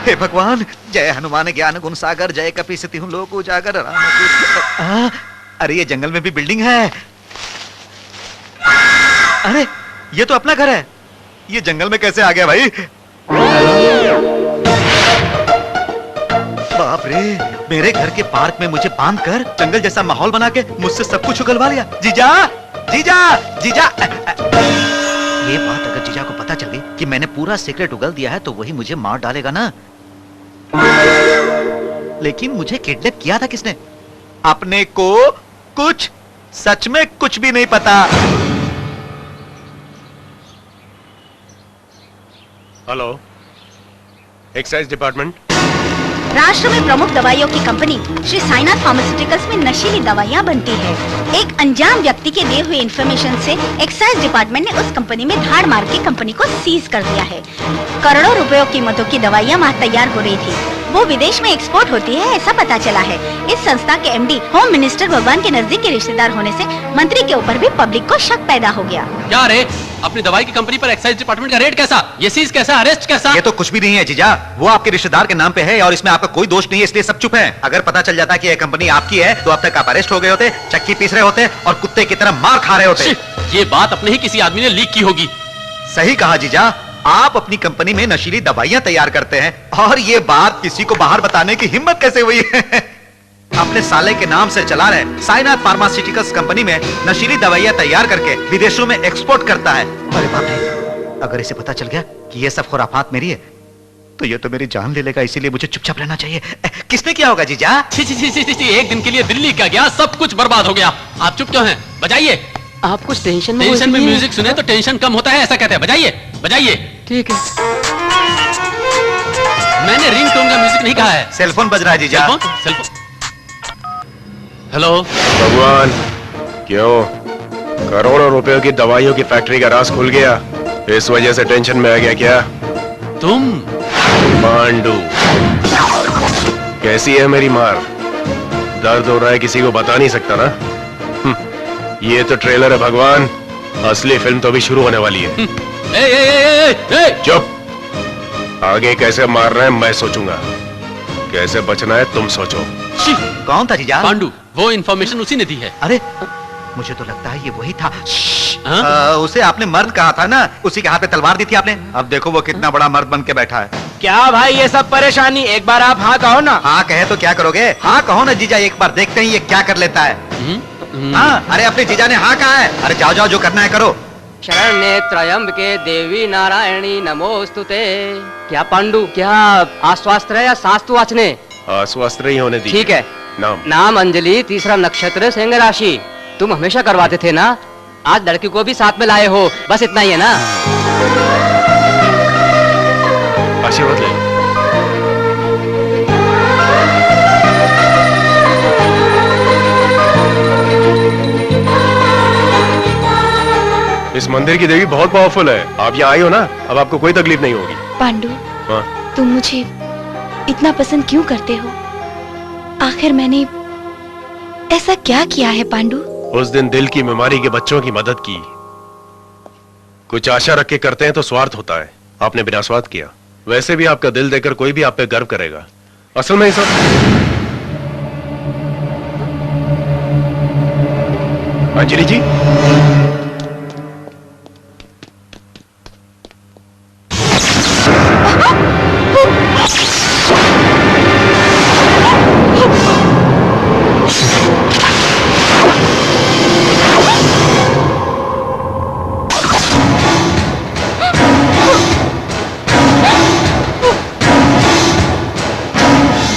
हे भगवान, जय हनुमान ज्ञान गुण सागर, जय कपीसति हूँ लोक उजागर राम। अरे ये जंगल में भी बिल्डिंग है। अरे ये तो अपना घर है, ये जंगल में कैसे आ गया भाई? बाप रे, मेरे घर के पार्क में मुझे बांधकर जंगल जैसा माहौल बना के मुझसे सब कुछ उगलवा लिया। जीजा, जीजा, जीजा। ये बात अगर जीजा को पता चल गई कि मैंने पूरा सीक्रेट उगल दिया है तो वही मुझे मार डालेगा ना। लेकिन मुझे किडनैप किया था किसने? अपने को कुछ सच में कुछ भी नहीं पता। Hello, excise department. राष्ट्र में प्रमुख दवाइयों की कंपनी श्री साईनाथ फार्मास्यूटिकल्स में नशीली दवाइयाँ बनती है। एक अनजान व्यक्ति के दिए हुए इन्फॉर्मेशन से एक्साइज डिपार्टमेंट ने उस कंपनी में धाड़ मार के कंपनी को सीज कर दिया है। करोड़ों रुपयों कीमतों की दवाइयाँ वहाँ तैयार हो रही थी, वो विदेश में एक्सपोर्ट होती है ऐसा पता चला है। इस संस्था के एमडी होम मिनिस्टर भगवान के नजदीकी रिश्तेदार होने से मंत्री के ऊपर भी पब्लिक को शक पैदा हो गया। क्या रे, अपनी दवाई की कंपनी पर एक्साइज डिपार्टमेंट का रेड कैसा, ये सीज कैसा, अरेस्ट कैसा? ये तो कुछ भी नहीं है जीजा, वो आपके रिश्तेदार के नाम पे है और इसमें आपका कोई दोष नहीं है, इसलिए सब चुप हैं। अगर पता चल जाता कि ये कंपनी आपकी है तो अब तक आप अरेस्ट हो गए होते, चक्की पीस रहे होते और कुत्ते की तरह मार खा रहे होते। ये बात अपने ही किसी आदमी ने लीक की होगी। सही कहा जीजा, आप अपनी कंपनी में नशीली दवाइयां तैयार करते हैं और ये बात किसी को बाहर बताने की हिम्मत कैसे हुई? अपने साले के नाम से चला रहे साईनाथ फार्मास्यूटिकल्स कंपनी में नशीली दवाइयां तैयार करके विदेशों में एक्सपोर्ट करता है। अरे बाप रे, अगर इसे पता चल गया कि ये सब खुराफात मेरी है तो ये तो मेरी जान ले लेगा, इसीलिए मुझे चुपचाप रहना चाहिए। किसने किया होगा जीजा? छी छी छी छी छी, एक दिन के लिए दिल्ली का गया, सब कुछ बर्बाद हो गया। आप चुप क्यों हैं? बजाइए। आप कुछ टेंशन में म्यूजिक सुने तो टेंशन कम होता है, ऐसा कहते हैं। बजाइए बजाइए। ठीक है। मैंने रिंगटोन का म्यूजिक नहीं कहा है। सेलफोन बज रहा है जीजा। सेलफोन। हेलो भगवान, क्यों? करोड़ों रुपयों की दवाइयों की फैक्ट्री का राज खुल गया, इस वजह से टेंशन में आ गया क्या? तुम पांडु, कैसी है मेरी मार? दर्द हो रहा है, किसी को बता नहीं सकता ना? ये तो ट्रेलर है भगवान, असली फिल्म तो अभी शुरू होने वाली है। चुप। आगे कैसे मारना है मैं सोचूंगा, कैसे बचना है तुम सोचो। कौन था जीजा? पांडु, वो इन्फॉर्मेशन उसी ने दी है। अरे मुझे तो लगता है ये वही था। उसे आपने मर्द कहा था ना, उसी के हाथ पे तलवार दी थी आपने। अब देखो वो कितना बड़ा मर्द बन के बैठा है। क्या भाई ये सब परेशानी, एक बार आप हाँ कहो ना। हाँ कहे तो क्या करोगे? हाँ कहो ना जीजा, एक बार देखते हैं ये क्या कर लेता है। हाँ, अरे अपने जीजा ने हाँ कहा है। अरे जाओ जाओ, जो करना है करो। शरण्ये त्र्यंबके देवी नारायणी नमोस्तुते। क्या पांडु, क्या आश्वास्त रहे या शास्त्र वाचने? आश्वस्त ही होने दी। ठीक है। नाम अंजलि, तीसरा नक्षत्र, सिंह राशि। तुम हमेशा करवाते थे ना, आज लड़की को भी साथ में लाए हो, बस इतना ही है ना? आशीर्वाद ले लो। इस मंदिर की देवी बहुत पावरफुल है, आप यहाँ आई हो ना, अब आपको कोई तकलीफ नहीं होगी। पांडु, हाँ? तुम मुझे इतना पसंद क्यों करते हो? आखिर मैंने ऐसा क्या किया है पांडु? उस दिन दिल की बीमारी के बच्चों की मदद की। कुछ आशा रख के करते हैं तो स्वार्थ होता है, आपने बिना स्वार्थ किया। वैसे भी आपका दिल देकर कोई भी आप पे गर्व करेगा। असल में सब अंजलि जी,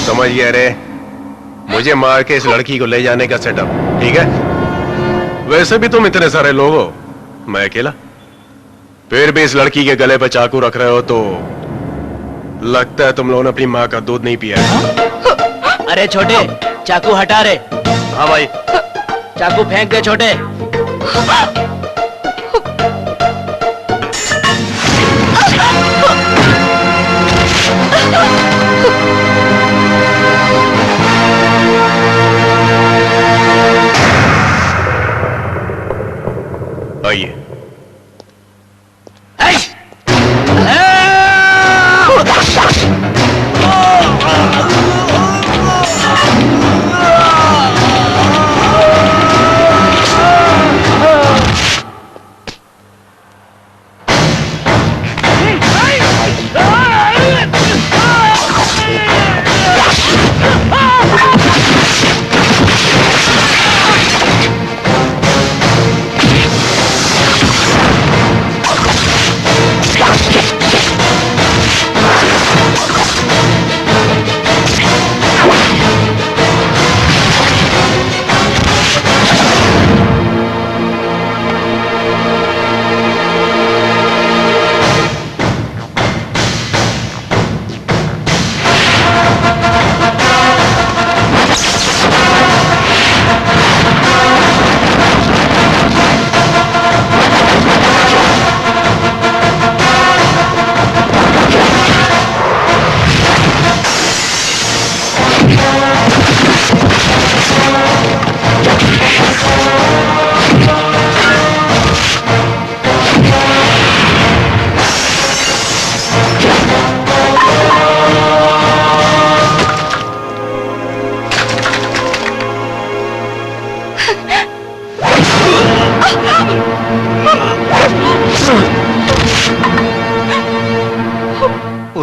समझ गया रे, मुझे मार के इस लड़की को ले जाने का सेटअप, ठीक है? वैसे भी तुम इतने सारे लोग हो, मैं अकेला। फिर भी इस लड़की के गले पे चाकू रख रहे हो तो लगता है तुम लोगों ने अपनी माँ का दूध नहीं पिया है। अरे छोटे, चाकू हटा रे। हाँ भाई। चाकू फेंक दे छोटे। आइए।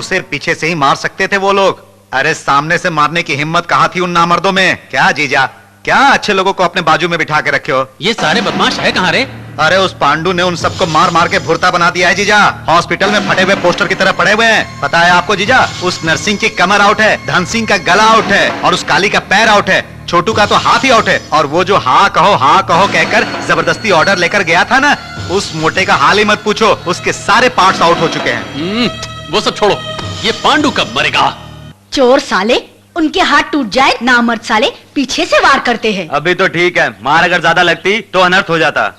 उसे पीछे से ही मार सकते थे वो लोग। अरे सामने से मारने की हिम्मत कहाँ थी उन नामर्दों में? क्या जीजा, क्या अच्छे लोगों को अपने बाजू में बिठा के रखे हो? ये सारे बदमाश है कहाँ रे? अरे उस पांडु ने उन सबको मार मार के भुरता बना दिया है जीजा। हॉस्पिटल में फटे हुए पोस्टर की तरह पड़े हुए हैं। पता है आपको जीजा, उस नरसिंह की कमर आउट है, धन सिंह का गला आउट है और उस काली का पैर आउट है, छोटू का तो हाथ ही आउट है। और वो जो हाँ कहो कहकर जबरदस्ती ऑर्डर लेकर गया था ना, उस मोटे का हाल ही मत पूछो, उसके सारे पार्ट्स आउट हो चुके हैं। वो सब छोड़ो, ये पांडु कब मरेगा? चोर साले, उनके हाथ टूट जाए, नामर्द साले पीछे से वार करते हैं। अभी तो ठीक है, मार अगर ज्यादा लगती तो अनर्थ हो जाता।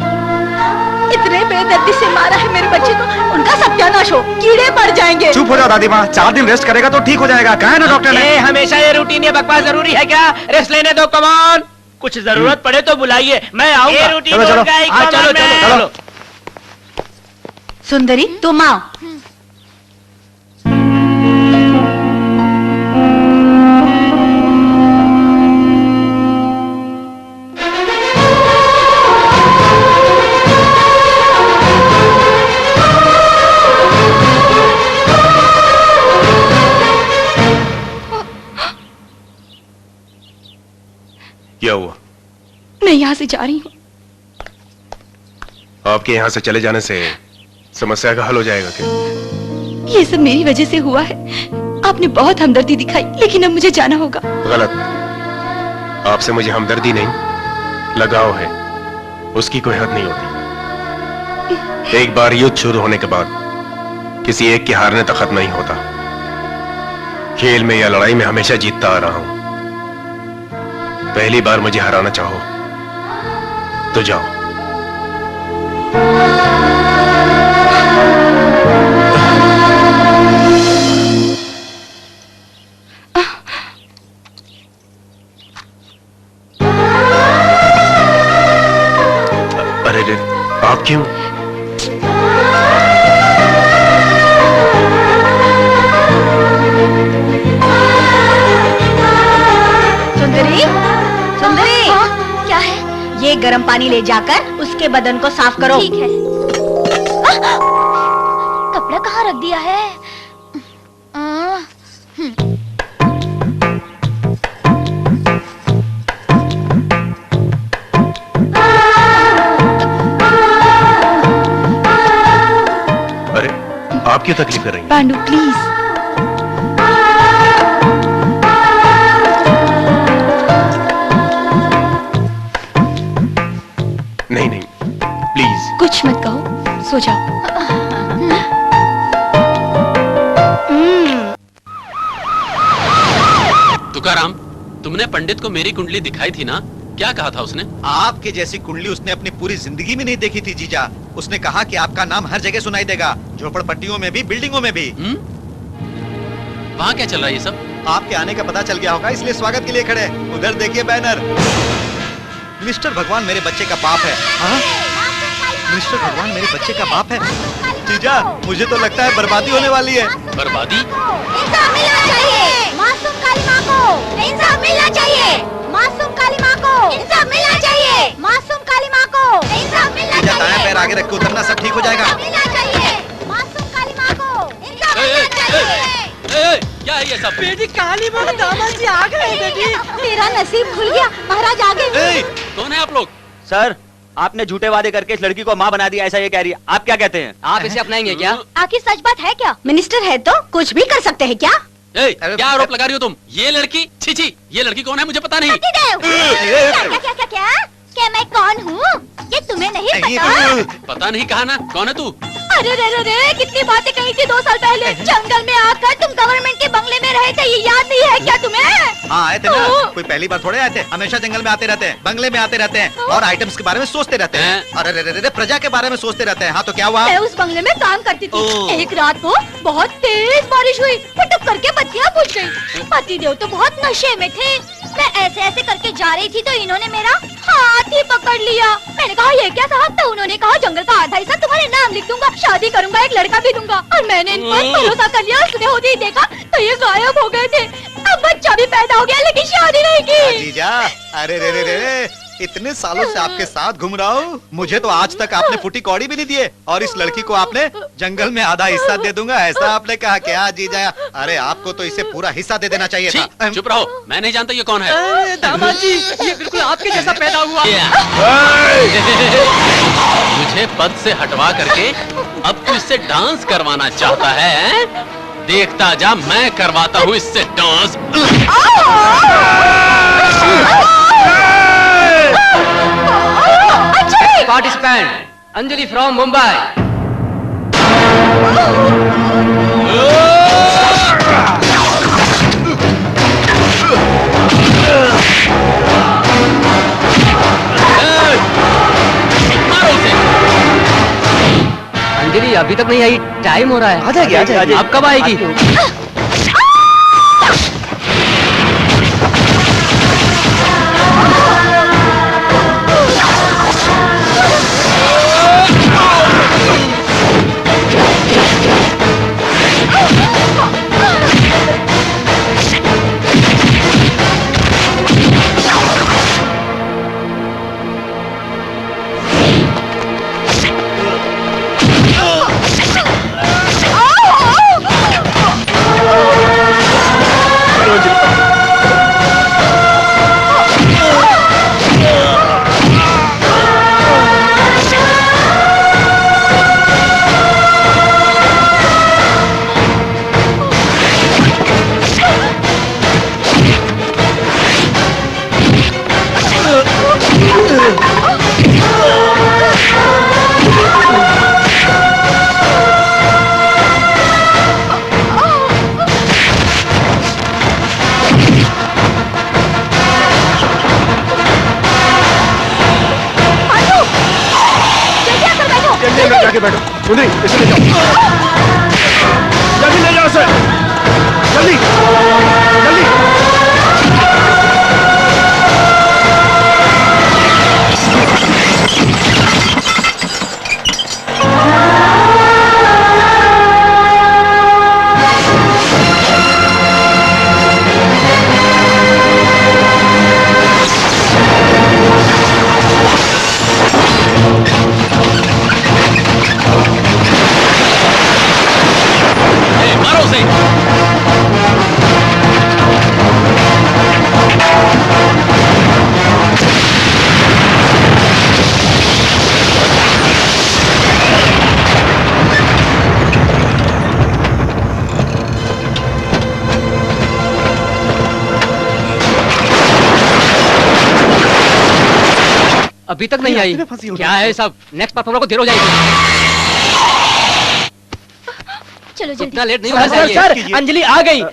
इतने बेदर्दी से मारा है मेरे बच्चे को, उनका सत्यानाश हो, कीड़े पड़ जाएंगे। चुप हो जाओ दादी माँ, 4 दिन रेस्ट करेगा तो ठीक हो जाएगा। कहा है ना डॉक्टर ने? हमेशा ये रूटीन, ये बकवास जरूरी है क्या? रेस्ट लेने दो, कमान। कुछ जरूरत पड़े तो बुलाइए, मैं आऊंगा। चलो चलो चलो चलो। सुंदरी तुम आओ। क्या हुआ? मैं यहाँ से जा रही हूँ। आपके यहाँ से चले जाने से समस्या का हल हो जाएगा क्या? ये सब मेरी वजह से हुआ है। आपने बहुत हमदर्दी दिखाई, लेकिन अब मुझे जाना होगा। गलत। आपसे मुझे हमदर्दी नहीं, लगाव है। उसकी कोई हद नहीं होती। एक बार युद्ध शुरू होने के बाद किसी एक के हारने तक खत्म नहीं होता। खेल में या लड़ाई में हमेशा जीतता आ रहा हूं। पहली बार मुझे हराना चाहो तो जाओ। अरे रे, आप क्यों? सुंदरी, सुंदरी, क्या है? ये गर्म पानी ले जाकर उसके बदन को साफ करो। ठीक है। कपड़ा कहाँ रख दिया है? अरे आप क्यों तकलीफ कर रही हैं? पांडु प्लीज। नहीं नहीं, प्लीज। कुछ मत कहो, सो जाओ। तुकाराम, तुमने पंडित को मेरी कुंडली दिखाई थी ना? क्या कहा था उसने? आपके जैसी कुंडली उसने अपनी पूरी जिंदगी में नहीं देखी थी जीजा। उसने कहा कि आपका नाम हर जगह सुनाई देगा, झोपड़पट्टियों में भी, बिल्डिंगों में भी। वहाँ क्या चल रहा है ये सब? आपके आने का पता चल गया होगा, इसलिए स्वागत के लिए खड़े। उधर देखिए बैनर, मिस्टर भगवान मेरे बच्चे का बाप है। हाँ? मिस्टर भगवान मेरे बच्चे का बाप है। जीजा, मुझे तो लगता है बर्बादी होने वाली है। बर्बादी? इंसाफ मिलना चाहिए मासूम काली माँ को। इंसाफ मिलना चाहिए मासूम काली माँ को। इंसाफ मिलना चाहिए मासूम काली माँ को। इंसाफ मिलना जीजा, दायां चाहिए। पैर आगे रख के उतरना, सब ठीक हो जाएगा। इंसाफ मिलना चाहिए मासूम काली माँ को। इंसाफ मिलना चाहिए। क्या है ये सब? बेटी काली माँ दामाद जी आ गए बेटी। तेरा नसीब खुल गया, महाराज आगे। कौन है आप लोग? सर, आपने झूठे वादे करके इस लड़की को माँ बना दिया, ऐसा ये कह रही है। आप क्या कहते हैं? आप इसे अपनाएंगे क्या? आखिर सच बात है क्या? मिनिस्टर है तो कुछ भी कर सकते हैं क्या? क्या आरोप लगा रही हो तुम? ये लड़की, छी, ये लड़की कौन है मुझे पता नहीं। सतीदेव, क्या मैं कौन हूँ? ये तुम्हें नहीं पता? पता नहीं, कहा ना, कौन है तू? अरे रे रे रे, कितनी बातें कही थी 2 साल पहले। जंगल में आकर तुम गवर्नमेंट के बंगले में रहे थे, ये याद नहीं है क्या तुम्हें? हाँ आए थे ना, कोई पहली बार थोड़े आए थे। हमेशा जंगल में आते रहते हैं, बंगले में आते रहते हैं और आइटम्स के बारे में सोचते रहते हैं। अरे रे रे रे, प्रजा के बारे में सोचते रहते हैं। हाँ तो क्या हुआ? मैं उस बंगले में काम करती थी। एक रात को बहुत तेज बारिश हुई, फटक करके बत्तियां बुझ गयी। पतिदेव तो बहुत नशे में थे। मैं ऐसे ऐसे करके जा रही थी तो इन्होंने मेरा हाथ ही पकड़ लिया। मैंने कहा ये क्या साहब? तो उन्होंने कहा जंगल का आधा हिस्सा तुम्हारे नाम लिख दूंगा, शादी करूंगा, एक लड़का भी दूंगा। और मैंने इन पर भरोसा कर लिया। उसने होते ही देखा तो ये गायब हो गए थे। अब बच्चा भी पैदा हो गया लेकिन शादी नहीं की। जीजा, अरे रे रे रे, इतने सालों से आपके साथ घूम रहा हूँ, मुझे तो आज तक आपने फुटी कौड़ी भी नहीं दिए, और इस लड़की को आपने जंगल में आधा हिस्सा दे दूंगा ऐसा आपने कहा। क्या जीजा? अरे आपको तो इसे पूरा हिस्सा दे देना चाहिए था। चुप रहो, मैं नहीं जानता ये कौन है। दामाद जी, ये बिल्कुल आपके जैसा पैदा हुआ। मुझे पद से हटवा करके अब तू इससे डांस करवाना चाहता है? देखता जा, मैं करवाता हूँ इससे dance. Participant Anjali from Mumbai. Anjali अभी तक नहीं आई, टाइम हो रहा है। आ जाएगी। अब कब आएगी? जाके बैठो। सुंदरी, इसे ले जाओ, जल्दी ले जाओ इसे, जल्दी जल्दी। मारो उसे। अभी तक नहीं आई, क्या है सब? नेक्स्ट परफॉर्मर को देर हो जाएगी। चलो जल्दी। इतना लेट नहीं होना चाहिए। सर, अंजलि आ गई।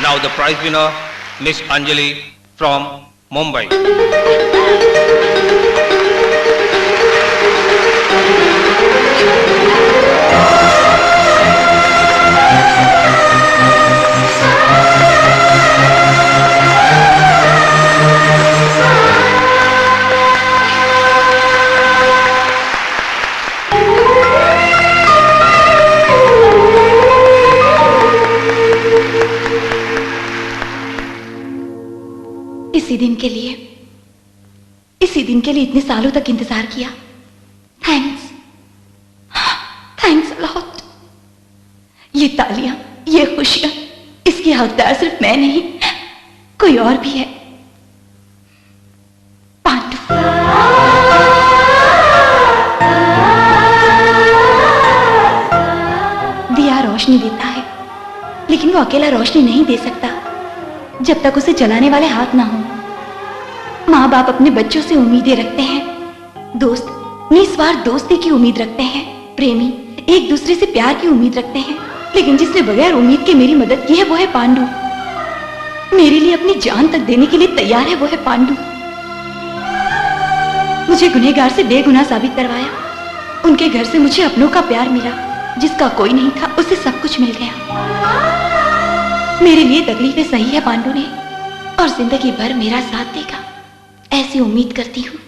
Now the prize winner, Miss Anjali from Mumbai. इसी दिन के लिए इतने सालों तक इंतजार किया। Thanks a lot. ये तालियां, ये खुशियां, इसकी हकदार सिर्फ मैं नहीं, कोई और भी है। पांडु। दिया रोशनी देता है, लेकिन वो अकेला रोशनी नहीं दे सकता जब तक उसे जलाने वाले हाथ ना हो। माँ बाप अपने बच्चों से उम्मीदें रखते हैं, दोस्त निस्वार्थ दोस्ती की उम्मीद रखते हैं, प्रेमी एक दूसरे से प्यार की उम्मीद रखते हैं, लेकिन जिसने बगैर उम्मीद के मेरी मदद की है वो है पांडु। मेरे लिए अपनी जान तक देने के लिए तैयार है वो है पांडु। मुझे गुनहगार से बेगुनाह साबित करवाया। उनके घर से मुझे अपनों का प्यार मिला, जिसका कोई नहीं था उसे सब कुछ मिल गया। मेरे लिए तकलीफें सही है पांडु ने, और जिंदगी भर मेरा साथ देगा, ऐसी उम्मीद करती हूँ।